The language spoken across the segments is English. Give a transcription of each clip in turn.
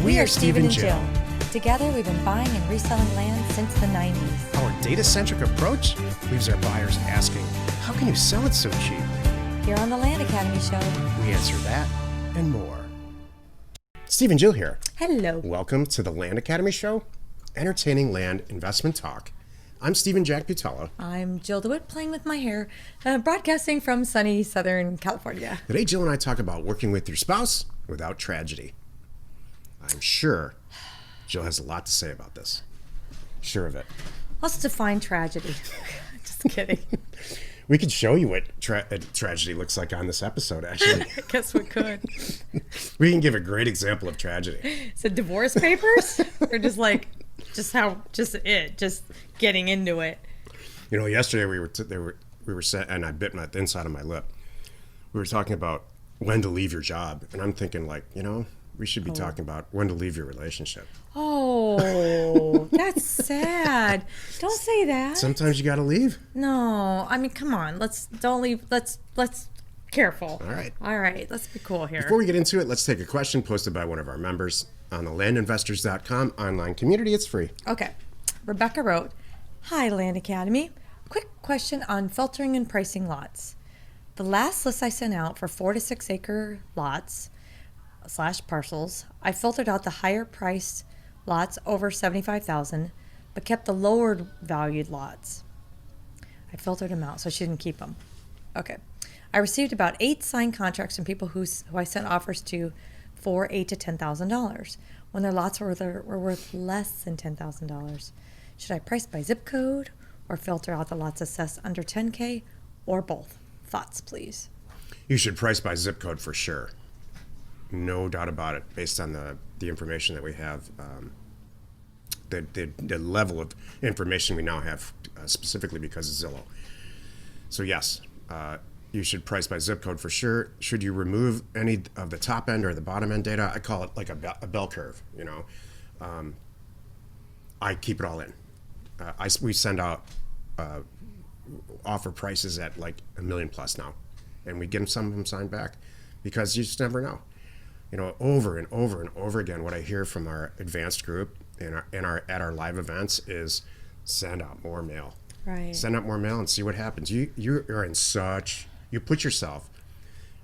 We are Steven and Jill. Together, we've been buying and reselling land since the 90s. Our data-centric approach leaves our buyers asking, how can you sell it so cheap? Here on the Land Academy Show. We answer that and more. Steve and Jill here. Hello. Welcome to the Land Academy Show, entertaining land investment talk. I'm Steven Jack Butala. I'm Jill DeWit, playing with my hair, broadcasting from sunny Southern California. Today, Jill and I talk about working with your spouse without tragedy. I'm sure Jill has a lot to say about this. Sure of it. Let's define tragedy. Just kidding. We could show you what tragedy looks like on this episode, actually. I guess we could. We can give a great example of tragedy. So divorce papers? Or just getting into it? You know, yesterday we were set, and I bit the inside of my lip. We were talking about when to leave your job, and I'm thinking, like, you know, we should be talking about when to leave your relationship. Oh, that's sad. Don't say that. Sometimes you got to leave. No, I mean, come on. Don't leave. Let's careful. All right. Let's be cool here. Before we get into it, let's take a question posted by one of our members on the landinvestors.com online community. It's free. Okay. Rebecca wrote, "Hi, Land Academy. Quick question on filtering and pricing lots. The last list I sent out for 4 to 6 acre lots / parcels, I filtered out the higher priced lots over $75,000, but kept the lower valued lots. I filtered them out, so I shouldn't keep them. Okay. I received about 8 signed contracts from people who I sent offers to for $8,000 to $10,000 when their lots were worth less than $10,000. Should I price by zip code or filter out the lots assessed under 10K or both? Thoughts, please." You should price by zip code for sure. No doubt about it, based on the information that we have, the level of information we now have, specifically because of Zillow. So yes, you should price by zip code for sure. Should you remove any of the top end or the bottom end data? I call it like a bell curve. You know, I keep it all in. We send out offer prices at like $1 million plus now, and we get some of them signed back because you just never know. You know, over and over and over again, what I hear from our advanced group at our live events is send out more mail. Right. Send out more mail and see what happens. You put yourself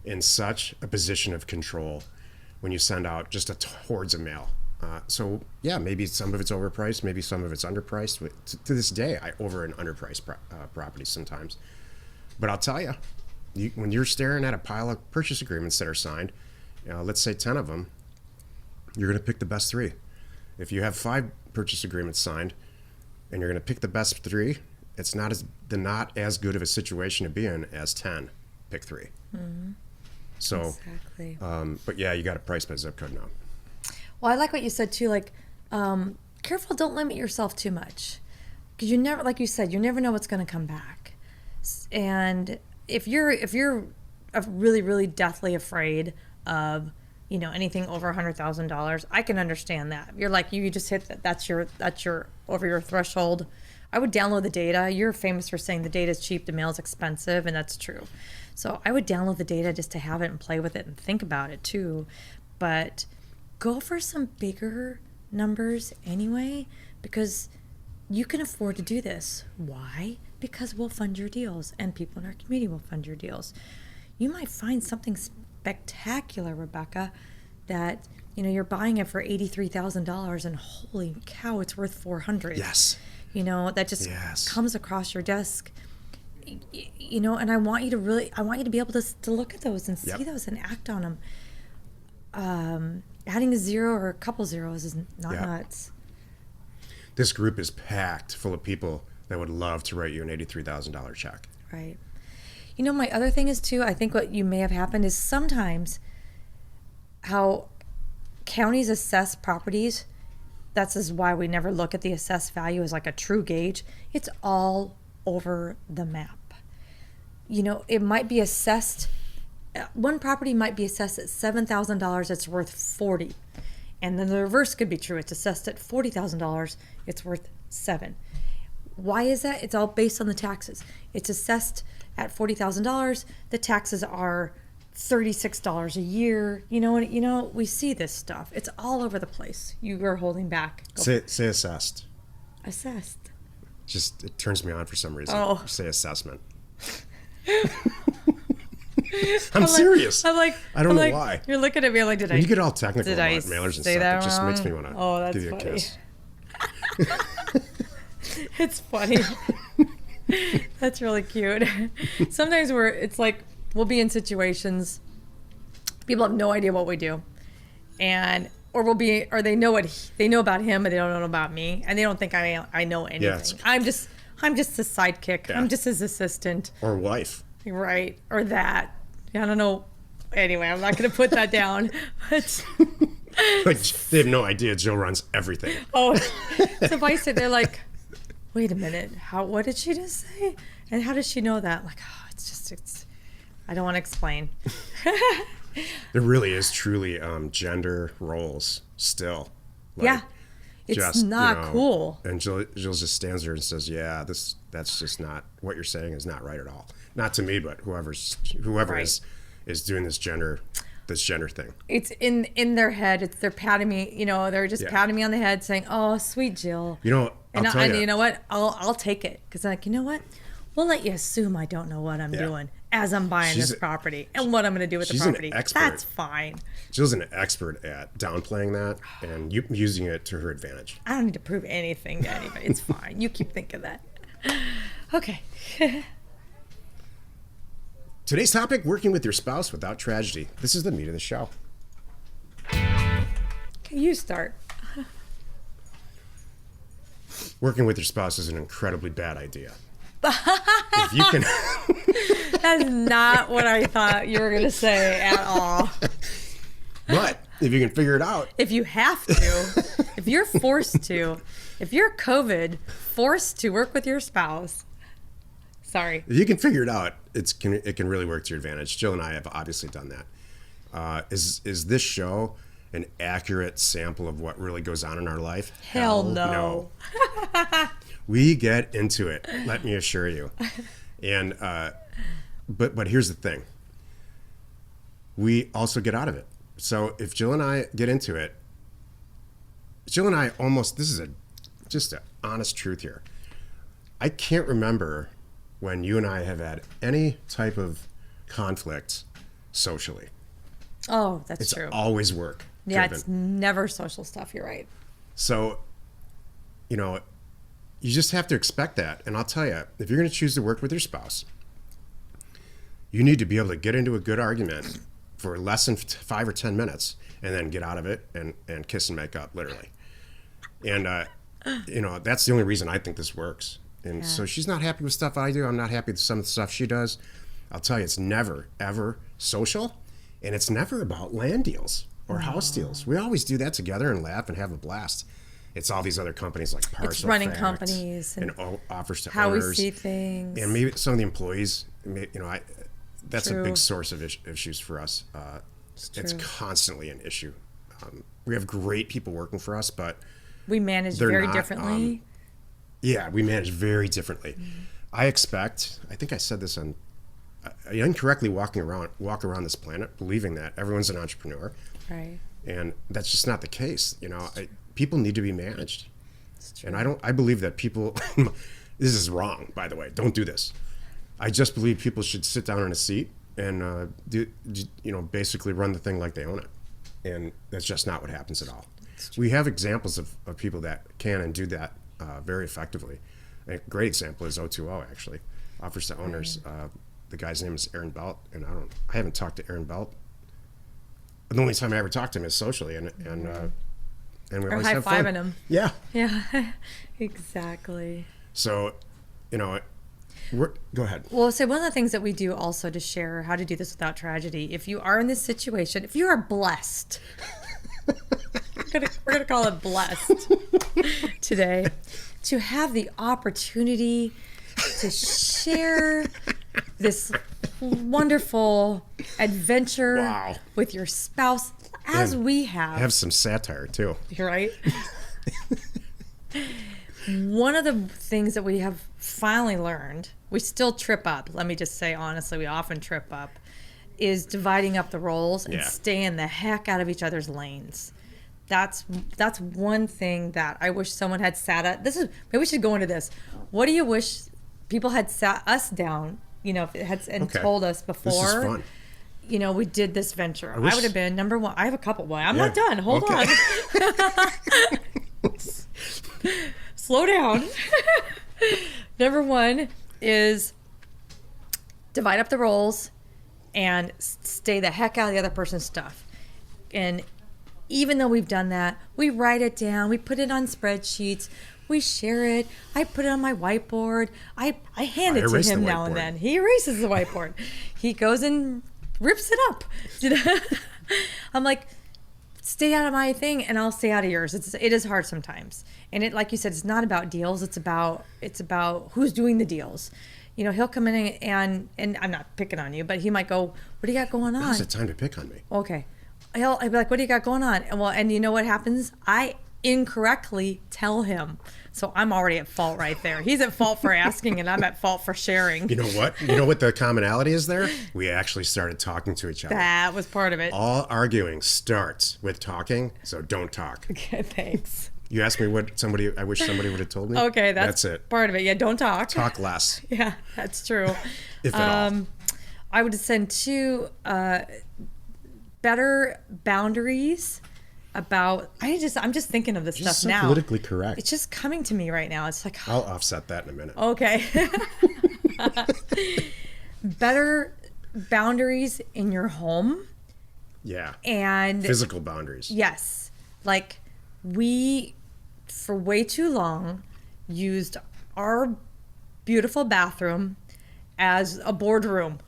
in such a position of control when you send out just hordes of mail. So yeah, maybe some of it's overpriced, maybe some of it's underpriced. To this day, I over and underprice properties sometimes. But I'll tell you, when you're staring at a pile of purchase agreements that are signed, let's say 10 of them, you're going to pick the best 3. If you have 5 purchase agreements signed and you're going to pick the best 3, it's not as good of a situation to be in as 10. Pick 3. Mm-hmm. So, exactly. But yeah, you got to price by zip code now. Well, I like what you said too. Like, careful, don't limit yourself too much, because you never, like you said, you never know what's going to come back. And if you're really, really deathly afraid of, you know, anything over $100,000, I can understand that. You're like, you just hit that. That's your over your threshold. I would download the data. You're famous for saying the data is cheap, the mail is expensive, and that's true. So I would download the data just to have it and play with it and think about it too. But go for some bigger numbers anyway, because you can afford to do this. Why? Because we'll fund your deals, and people in our community will fund your deals. You might find something spectacular, Rebecca, that, you know, you're buying it for $83,000 and holy cow, it's worth $400,000. Yes. You know, that just comes across your desk. You know, and I want you to be able to look at those and see those and act on them. Adding a 0 or a couple zeros is not nuts. This group is packed full of people that would love to write you an $83,000 check. Right. You know, my other thing is too, I think what you may have happened is sometimes how counties assess properties, that's why we never look at the assessed value as like a true gauge. It's all over the map. You know, it might be assessed, one property might be assessed at $7,000, it's worth $40,000. And then the reverse could be true. It's assessed at $40,000, it's worth $7,000. Why is that? It's all based on the taxes. It's assessed at $40,000, the taxes are $36 a year. We see this stuff. It's all over the place. You are holding back. Say assessed. Assessed. Just, it turns me on for some reason. Oh. Say assessment. I'm serious. I don't know why. You're looking at me like, you get all technical about I mailers and say stuff. that It just wrong? makes me want to give you a kiss. It's funny. That's really cute. Sometimes it's like we'll be in situations, people have no idea what we do, or they know about him, but they don't know about me, and they don't think I know anything. I'm just a sidekick. Yeah. I'm just his assistant or wife, right? Or that. I don't know. Anyway, I'm not going to put that down. But like they have no idea Jill runs everything. Oh, so if I sit there like, wait a minute, what did she just say? And how does she know that? Like, it's I don't want to explain. There really is truly gender roles still. Like, yeah. It's not cool. And Jill just stands there and says, yeah, that's just not, what you're saying is not right at all. Not to me, but whoever right. is doing this gender thing. It's in their head. They're patting me, they're just patting me on the head saying, oh, sweet Jill. I'll tell you. You know what? I'll take it. Because I'm like, you know what? We'll let you assume I don't know what I'm doing as I'm buying this property and what I'm going to do with the property. That's fine. Jill's an expert at downplaying that and using it to her advantage. I don't need to prove anything to anybody. It's fine. You keep thinking that. Okay. Today's topic, working with your spouse without tragedy. This is the meat of the show. You start. Working with your spouse is an incredibly bad idea. If you can... That's not what I thought you were going to say at all. But if you can figure it out. If you have to, if you're forced to, if you're COVID, forced to work with your spouse. Sorry. If you can figure it out, it can really work to your advantage. Jill and I have obviously done that. Is this show an accurate sample of what really goes on in our life? Hell no. We get into it, let me assure you. And but here's the thing. We also get out of it. So if Jill and I get into it, Jill and I this is just an honest truth here. I can't remember when you and I have had any type of conflict socially. Oh, that's true. It's always work. Yeah, driven. it's never social stuff. You're right. So, you just have to expect that. And I'll tell you, if you're going to choose to work with your spouse, you need to be able to get into a good argument for less than 5 or 10 minutes and then get out of it and kiss and make up, literally. And, that's the only reason I think this works. And so she's not happy with stuff I do. I'm not happy with some of the stuff she does. I'll tell you, it's never, ever social. And it's never about land deals or house deals. We always do that together and laugh and have a blast. It's all these other companies like Parcel It's running Fact companies and offers to how owners. We see things. And maybe some of the employees, that's a big source of issues for us. It's constantly an issue. We have great people working for us, but we manage very differently. We manage very differently. Mm-hmm. I think I said this I incorrectly walk around this planet believing that everyone's an entrepreneur. Right. And that's just not the case. People need to be managed. And I believe that people, this is wrong, by the way, don't do this. I just believe people should sit down in a seat and basically run the thing like they own it. And that's just not what happens at all. We have examples of people that can and do that very effectively. A great example is O2O, actually. Offers to owners. The guy's name is Aaron Belt, and I haven't talked to Aaron Belt. The only time I ever talked to him is socially, and we always have fun. High-fiving him. Yeah. Yeah, exactly. So, go ahead. Well, so one of the things that we do also to share how to do this without tragedy, if you are in this situation, if you are blessed, we're gonna call it blessed today, to have the opportunity to share this wonderful adventure with your spouse as we have. Have some satire too. You're right. One of the things that we have finally learned, we still trip up. Let me just say honestly, we often trip up, is dividing up the roles and Yeah. staying the heck out of each other's lanes. That's one thing that I wish someone had sat at. Maybe we should go into this. What do you wish people had sat us down, if it had and Okay. told us before? This is fun. We did this venture. I wish- would have been number one. I have a couple. Well, I'm Yeah. not done. Hold on. Slow down. Number one is divide up the roles and stay the heck out of the other person's stuff. And even though we've done that, we write it down, we put it on spreadsheets, we share it. I put it on my whiteboard. I hand it to erase him the now and whiteboard. then. He erases the whiteboard. He goes and rips it up. I'm like, stay out of my thing and I'll stay out of yours. It is hard sometimes. And it, like you said, it's not about deals. It's about who's doing the deals. He'll come in and I'm not picking on you, but he might go, what do you got going on? Now's the time to pick on me. Okay. I'll be like, what do you got going on? And you know what happens? I incorrectly tell him. So I'm already at fault right there. He's at fault for asking and I'm at fault for sharing. You know what? You know what the commonality is there? We actually started talking to each other. That was part of it. All arguing starts with talking, so don't talk. Okay, thanks. You asked me what I wish somebody would have told me? Okay, that's it. part of it. Yeah, don't talk. Talk less, Yeah, that's true. if at all. I would send two better boundaries about. I'm just thinking of this Just stuff so now. politically correct. It's just coming to me right now. It's like, I'll offset that in a minute. okay. Better boundaries in your home Yeah. and Physical boundaries. yes, like we for way too long used our beautiful bathroom as a boardroom.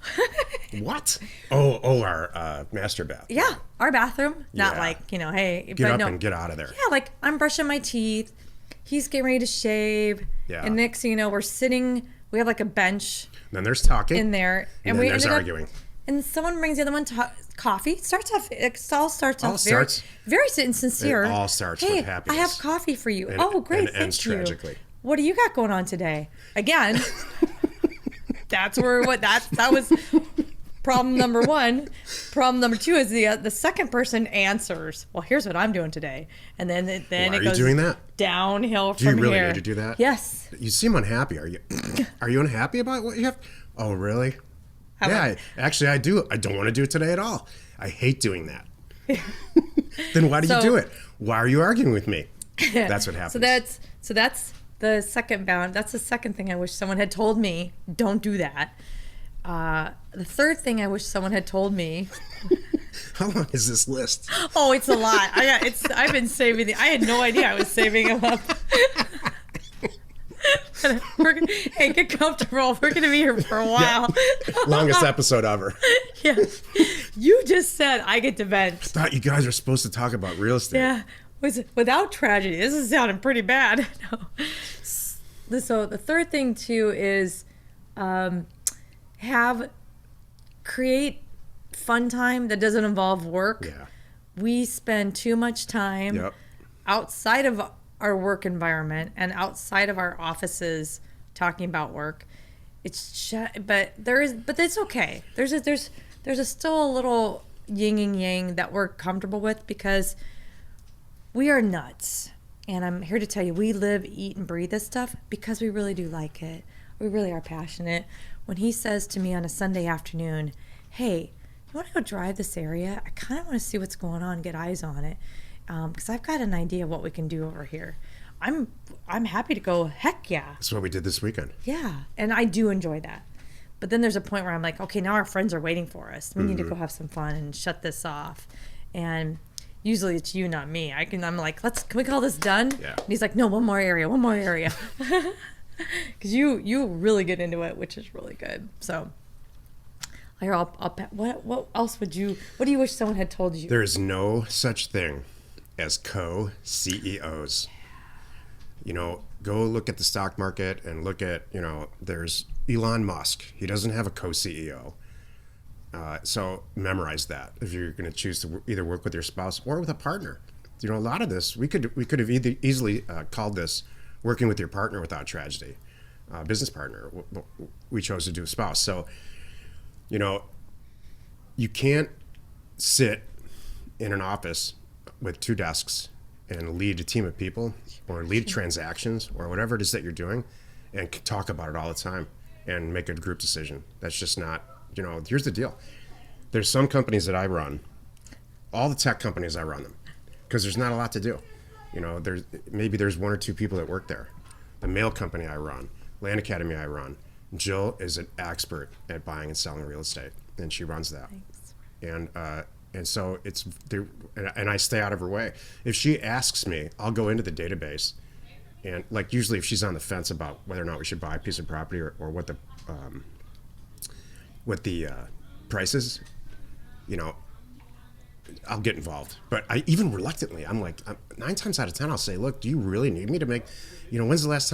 What? Oh, our master bath. Yeah, our bathroom. Not Yeah. like, hey, Get but up no. and get out of there. Yeah, like I'm brushing my teeth. He's getting ready to shave. Yeah. And next thing you know, we're sitting, we have like a bench Then there's talking. in there. And then we there's ended arguing. and someone brings the other one coffee. It all starts All off starts- very sincere. It all starts hey, with happiness. I have coffee for you. And- oh, great. and ends thank you. tragically. What do you got going on today? Again, that was problem number one. Problem number two is the second person answers, well, here's what I'm doing today. And then Why it are goes you doing that? downhill Do you from really here. need to do that? Yes. You seem unhappy. Are you? Are you unhappy about what you have? Oh, really? about- Actually, I do. I don't want to do it today at all. I hate doing that. Then why do you So- do it? Why are you arguing with me? That's what happens. So that's the second bound. That's the second thing I wish someone had told me. Don't do that. The third thing I wish someone had told me. How long is this list? Oh, it's a lot. I've been saving I had no idea I was saving them up. Hey, get comfortable. We're gonna be here for a while. Longest episode ever. Yeah. You just said I get to vent. Thought you guys were supposed to talk about real estate. Yeah. Without tragedy. This is sounding pretty bad. No. So the third thing too is create fun time that doesn't involve work. Yeah. We spend too much time Yep. outside of our work environment and outside of our offices talking about work. But it's okay. There's still a little yin and yang that we're comfortable with because we are nuts. And I'm here to tell you, we live, eat, and breathe this stuff because we really do like it. We really are passionate. When he says to me on a Sunday afternoon, hey, you want to go drive this area? I kind of want to see what's going on, get eyes on it. Because I've got an idea of what we can do over here. I'm happy to go, heck yeah. That's what we did this weekend. Yeah, and I do enjoy that. But then there's a point where I'm like, okay, now our friends are waiting for us. We need to go have some fun and shut this off. And usually it's you, not me. I'm like, can we call this done? Yeah. And he's like, no, one more area. Because you really get into it, which is really good. So, what else what do you wish someone had told you? There is no such thing as co-CEOs. Go look at the stock market and look at, there's Elon Musk. He doesn't have a co-CEO. So memorize that if you're going to choose to either work with your spouse or with a partner. A lot of this, we could have easily called this working with your partner without tragedy, business partner. We chose to do a spouse. So, you can't sit in an office with 2 desks and lead a team of people or lead transactions or whatever it is that you're doing and talk about it all the time and make a group decision. That's just not, here's the deal. There's some companies that I run, all the tech companies I run them, because there's not a lot to do. There's 1 or 2 people that work there. The mail company I run, Land Academy I run, Jill is an expert at buying and selling real estate, and she runs that. Thanks. And so it's there, and I stay out of her way. If she asks me, I'll go into the database, and like usually if she's on the fence about whether or not we should buy a piece of property or what the price is, I'll get involved. But I even reluctantly, I'm like 9 times out of 10, I'll say, look, do you really need me to make? When's the last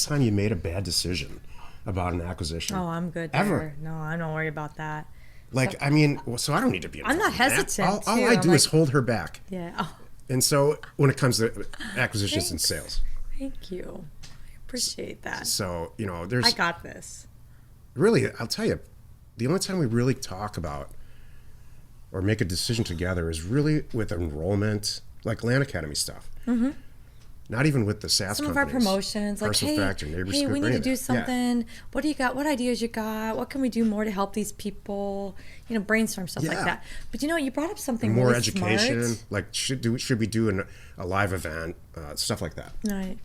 time you made a bad decision about an acquisition? Oh, I'm good ever. There. No, I don't worry about that. So I don't need to be involved. I'm not hesitant. All I do is hold her back. Yeah. Oh. And so when it comes to acquisitions and sales. Thank you. I appreciate that. So, I got this. Really, I'll tell you, the only time we really talk about or make a decision together is really with enrollment, like Land Academy stuff. Mm-hmm. Not even with the SaaS Some companies. of our promotions, like, hey, we need to do something. Yeah. What do you got? What ideas you got? What can we do more to help these people? Brainstorm stuff like that. But you brought up something more really education. Smart. Like should we do a live event, stuff like that. Right.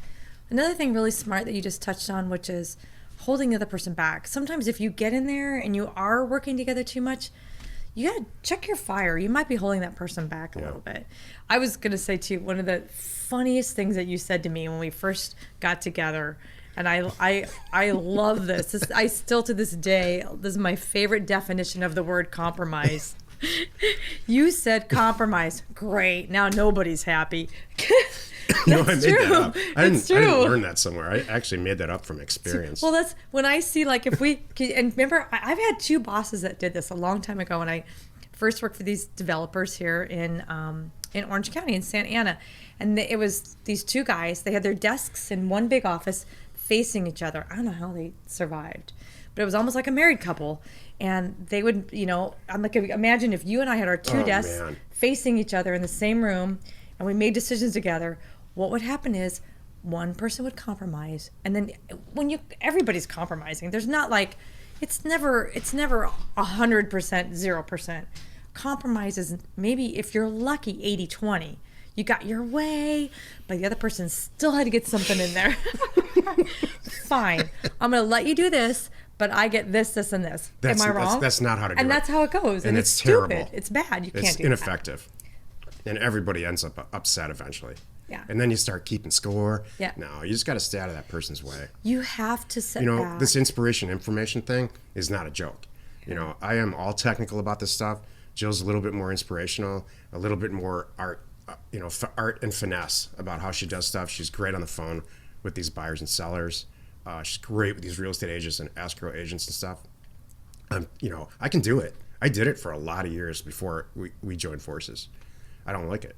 Another thing really smart that you just touched on, which is holding the other person back. Sometimes if you get in there and you are working together too much, you gotta check your fire. You might be holding that person back a little bit. I was gonna say too, one of the funniest things that you said to me when we first got together, and I love this. I still to this day, this is my favorite definition of the word compromise. You said compromise. Great. Now nobody's happy. No, I made that up. I didn't learn that somewhere. I actually made that up from experience. Well, that's when I see, like, if we, and remember, I've had 2 bosses that did this a long time ago when I first worked for these developers here in Orange County, in Santa Ana. And it was these 2 guys, they had their desks in one big office facing each other. I don't know how they survived, but it was almost like a married couple. And they would, I'm like, imagine if you and I had our 2 desks facing each other in the same room and we made decisions together. What would happen is one person would compromise, and then everybody's compromising. There's not like, it's never 100%, 0%. Compromise is maybe, if you're lucky, 80-20. You got your way, but the other person still had to get something in there. Fine, I'm going to let you do this, but I get this, and this. Am I wrong? That's not how to do it. And that's how it goes. And it's terrible. Stupid. It's bad. You can't do It's ineffective. And everybody ends up upset eventually. Yeah. And then you start keeping score. Yeah. No, you just got to stay out of that person's way. You have to set back. This inspiration information thing is not a joke. I am all technical about this stuff. Jill's a little bit more inspirational, a little bit more art, art and finesse about how she does stuff. She's great on the phone with these buyers and sellers. She's great with these real estate agents and escrow agents and stuff. I can do it. I did it for a lot of years before we joined forces. I don't like it.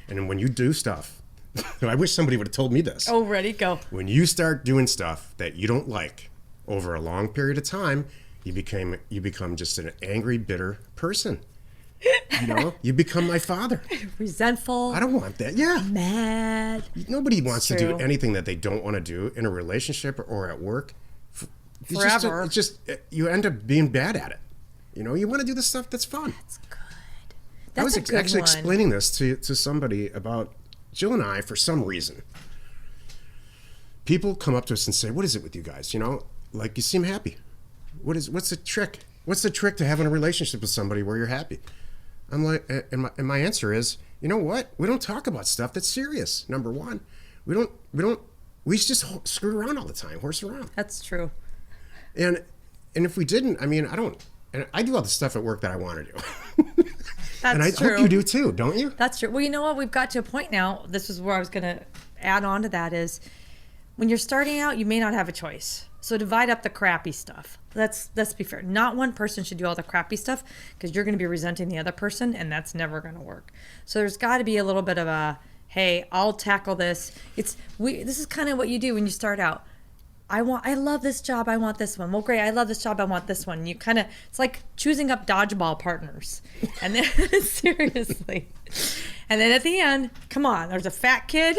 And when you do stuff, I wish somebody would have told me this. Oh, ready, go. When you start doing stuff that you don't like over a long period of time, you become just an angry, bitter person. You become my father. Resentful. I don't want that. Yeah. Mad. Nobody wants to do anything that they don't want to do in a relationship or at work. Forever. You end up being bad at it. You want to do the stuff that's fun. That's good. I was actually explaining this to somebody about Jill and I, for some reason. People come up to us and say, what is it with you guys? Like, you seem happy. What's the trick? What's the trick to having a relationship with somebody where you're happy? I'm like, and my answer is, you know what? We don't talk about stuff that's serious. Number one, we just screw around all the time, horse around. That's true. And if we didn't, I do all the stuff at work that I want to do. That's and I true. hope you do too, don't you? That's true. Well, you know what? We've got to a point now. This is where I was going to add on to that is when you're starting out, you may not have a choice. So divide up the crappy stuff. Let's be fair. Not one person should do all the crappy stuff because you're going to be resenting the other person, and that's never going to work. So there's got to be a little bit of a, hey, I'll tackle this. This is kind of what you do when you start out. I love this job. I want this one. Well, great. I love this job. I want this one. You kind of, it's like choosing up dodgeball partners. And then, seriously. And then at the end, come on, there's a fat kid.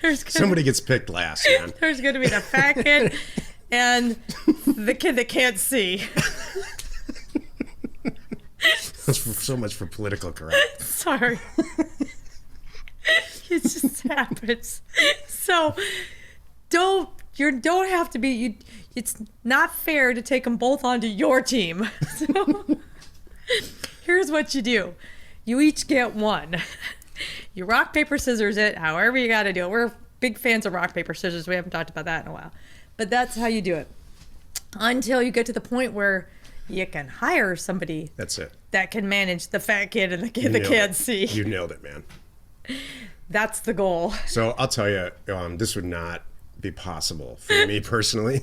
there's Somebody gets picked last, man. There's going to be the fat kid and the kid that can't see. So much for political correct. Sorry. It just happens. So don't have to be, it's not fair to take them both onto your team. So here's what you do. You each get one. You rock, paper, scissors it, however you got to do it. We're big fans of rock, paper, scissors. We haven't talked about that in a while. But that's how you do it. Until you get to the point where you can hire somebody. That's it. That can manage the fat kid and the kid that can't see. You nailed it, man. That's the goal. So I'll tell you, this would not be possible for me personally.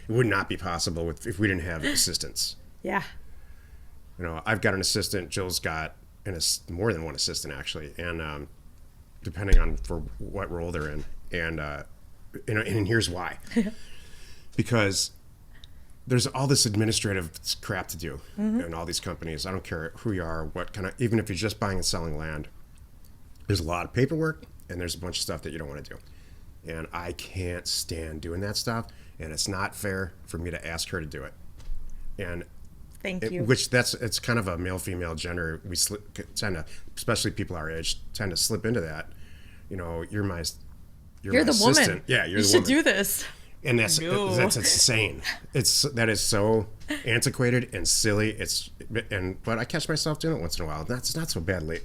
It would not be possible if we didn't have assistants. Yeah. You know, I've got an assistant. Jill's got more than one assistant actually, and depending on for what role they're in, and here's why. Because there's all this administrative crap to do in all these companies. I don't care who you are, what kind of, even if you're just buying and selling land, there's a lot of paperwork and there's a bunch of stuff that you don't want to do. And I can't stand doing that stuff. And it's not fair for me to ask her to do it. And Thank you. It's kind of a male-female gender. We tend to, especially people our age, tend to slip into that. You know, you're my the assistant. Woman. Yeah, you're you the should woman. do this. And that's insane. That is so antiquated and silly. But I catch myself doing it once in a while. That's not so bad in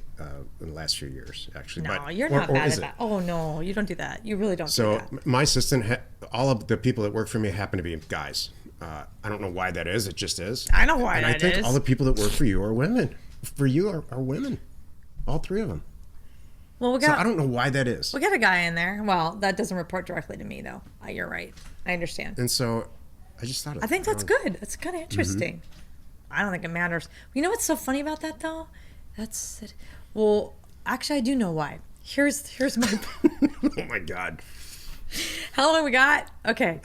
the last few years, actually. No, but, you're not bad at that. Oh no, you don't do that. You really don't. So do that. my assistant, all of the people that work for me happen to be guys. I don't know why that is. It just is. I know why and that is. I think all the people that work for you are women. For you are women. All three of them. Well, So I don't know why that is. We got a guy in there. Well, that doesn't report directly to me, though. You're right. I understand. And so I just thought I think that's good. That's kind of interesting. I don't think it matters. You know what's so funny about that, though? That's it. Well, actually, I do know why. Here's my. Oh my God. How long we got? Okay.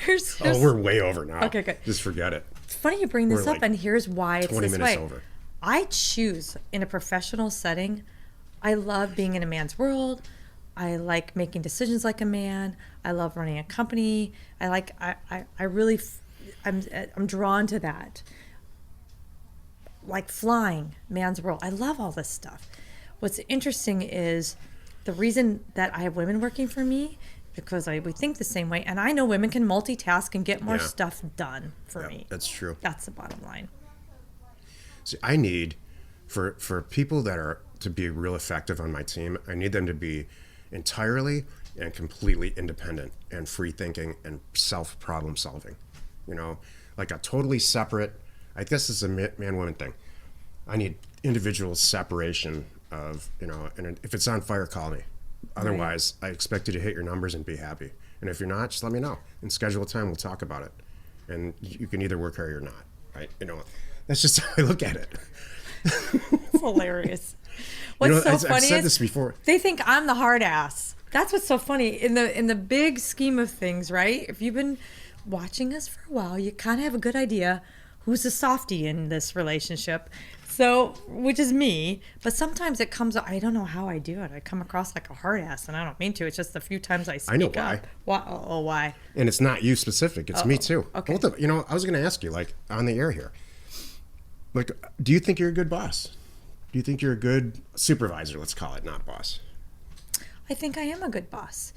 Here's we're way over now. Okay, good. Just forget it. It's funny you bring this We're up, and here's why it's 20 this minutes way. over. I choose in a professional setting. I love being in a man's world. I like making decisions like a man. I love running a company. I'm drawn to that. Like flying, man's world. I love all this stuff. What's interesting is the reason that I have women working for me because we think the same way, and I know women can multitask and get more stuff done for me. That's true. That's the bottom line. See, I need for people that are to be real effective on my team, I need them to be entirely and completely independent and free thinking and self problem solving. You know, like a totally separate. I guess it's a man-woman thing. I need individual separation of, you know, and if it's on fire, call me. Otherwise, I expect you to hit your numbers and be happy. And if you're not, just let me know and schedule a time. We'll talk about it. And you can either work here or not, right? You know, that's just how I look at it. It's hilarious. What's so funny I've said is this before. They think I'm the hard ass. That's what's so funny in the big scheme of things, right? If you've been watching us for a while, you kind of have a good idea who's the softie in this relationship. So, which is me, but sometimes it comes. I don't know how I do it. I come across like a hard ass, and I don't mean to. It's just the few times I speak I know up. why. Why? And it's not you specific. It's me too. Okay. Both of, you know, I was going to ask you, like, on the air here, like, do you think you're a good boss? Do you think you're a good supervisor? Let's call it, not boss. I think I am a good boss.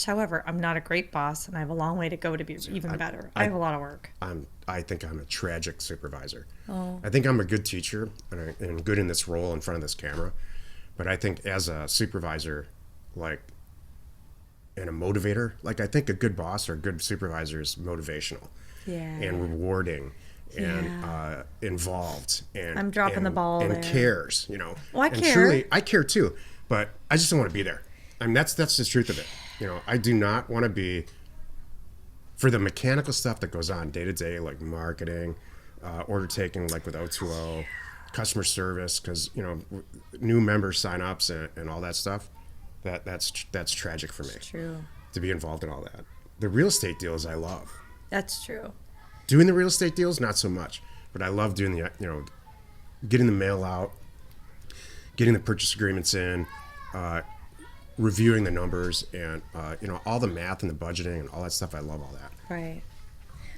However, I'm not a great boss, and I have a long way to go to be even better. I have a lot of work. I think I'm a tragic supervisor. Oh. I think I'm a good teacher and good in this role in front of this camera. But I think as a supervisor, like, and a motivator, like, I think a good boss or a good supervisor is motivational and rewarding and involved. And I'm dropping the ball and there. Cares, you know. Well, I and care. Truly, I care too, but I just don't want to be there. I mean, that's the truth of it. You know, I do not want to be, for the mechanical stuff that goes on day to day, like marketing, order taking, like with O2O, customer service, because, you know, new member sign-ups and all that stuff. That's tragic for me. It's true. To be involved in all that. The real estate deals I love. That's true. Doing the real estate deals, not so much. But I love doing getting the mail out, getting the purchase agreements in, reviewing the numbers, and all the math and the budgeting and all that stuff. I love all that. Right.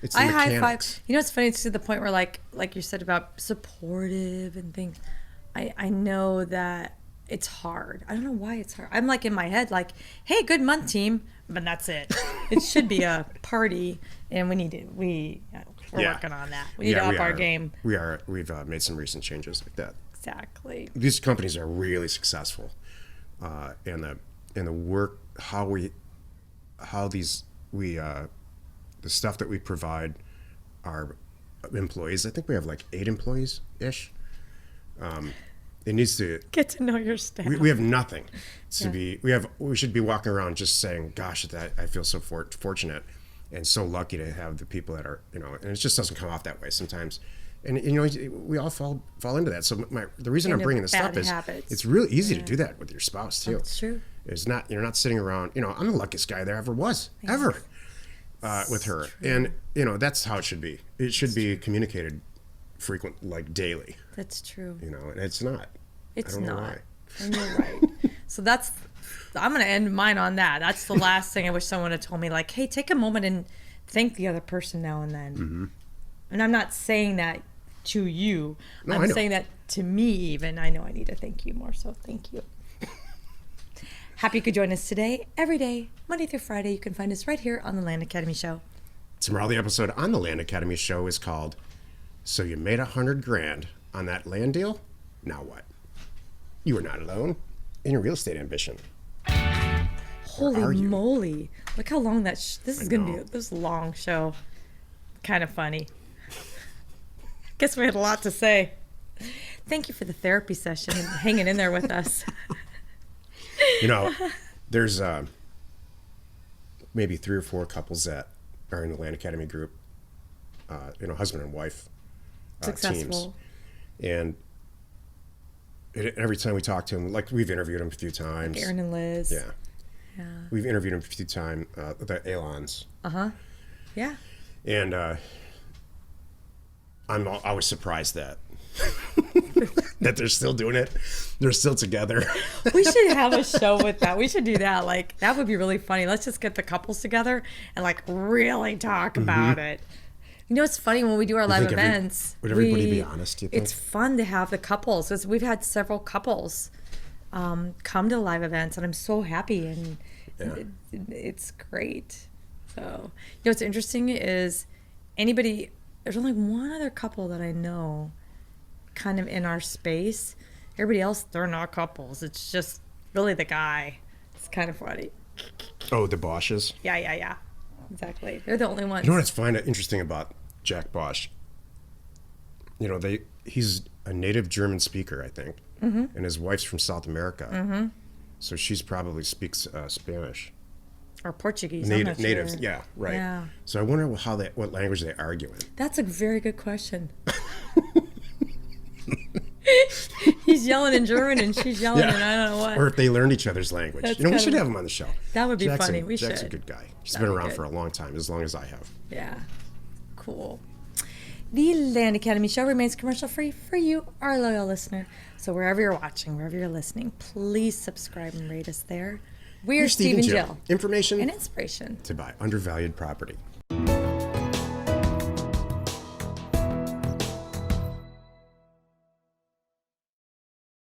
It's the mechanics. You know, it's funny. It's to the point where, like you said about supportive and things. I know that it's hard. I don't know why it's hard. I'm like in my head, like, hey, good month, team, but that's it. It should be a party, and we're working on that. We need to up our game. We've made some recent changes like that. Exactly. These companies are really successful, and the work the stuff that we provide our employees. I think we have like 8 employees ish. It needs to get to know your staff. We have nothing to be. We should be walking around just saying, "Gosh, I feel so fortunate and so lucky to have the people that are And it just doesn't come off that way sometimes. And we all fall into that. So the reason I'm bringing this up is it's really easy to do that with your spouse too. That's true. You're not sitting around. I'm the luckiest guy there ever was ever with her, and that's how it should be. It should be communicated frequent, like daily. That's true. And it's not. It's I don't not. know why. And you're right. So I'm going to end mine on that. That's the last thing I wish someone had told me. Like, hey, take a moment and thank the other person now and then. Mm-hmm. And I'm not saying that to you. No, I'm saying that to me even. I know I need to thank you more, so thank you. Happy you could join us today, every day, Monday through Friday. You can find us right here on the Land Academy Show. Tomorrow, the episode on the Land Academy Show is called "So You Made $100,000 on That Land Deal? Now What?" You are not alone in your real estate ambition. Holy moly! Look how long this is going to be. This long show. Kind of funny. Guess we had a lot to say. Thank you for the therapy session and hanging in there with us. There's maybe 3 or 4 couples that are in the Land Academy group, husband and wife Successful. Teams. And every time we talk to them, like we've interviewed them a few times. Like Aaron and Liz. Yeah. We've interviewed them a few times, the Alons. Uh-huh. Yeah. And I'm always surprised that they're still doing it. They're still together. We should have a show with that. We should do that. Like, that would be really funny. Let's just get the couples together and like really talk about it. It's funny when we do our live events. Would everybody be honest, do you think? It's fun to have the couples. Because we've had several couples come to live events, and I'm so happy, and it's great. So, what's interesting is there's only one other couple that I know kind of in our space. Everybody else, they're not couples. It's just really the guy. It's kind of funny. Oh, the Bosches? Yeah. Exactly. They're the only ones. You know what I find interesting about Jack Bosch? He's a native German speaker, I think, and his wife's from South America, so she's probably speaks Spanish or Portuguese. Native, yeah, right. Yeah. So I wonder what language they argue in. That's a very good question. He's yelling in German and she's yelling in I don't know what. Or if they learned each other's language. We should have him on the show. That would be funny. We Jack's should. a good guy. He's been around for a long time, as long as I have. Yeah. Cool. The Land Academy Show remains commercial free for you, our loyal listener. So wherever you're watching, wherever you're listening, please subscribe and rate us there. We're Steve and Jill. Information and inspiration to buy undervalued property.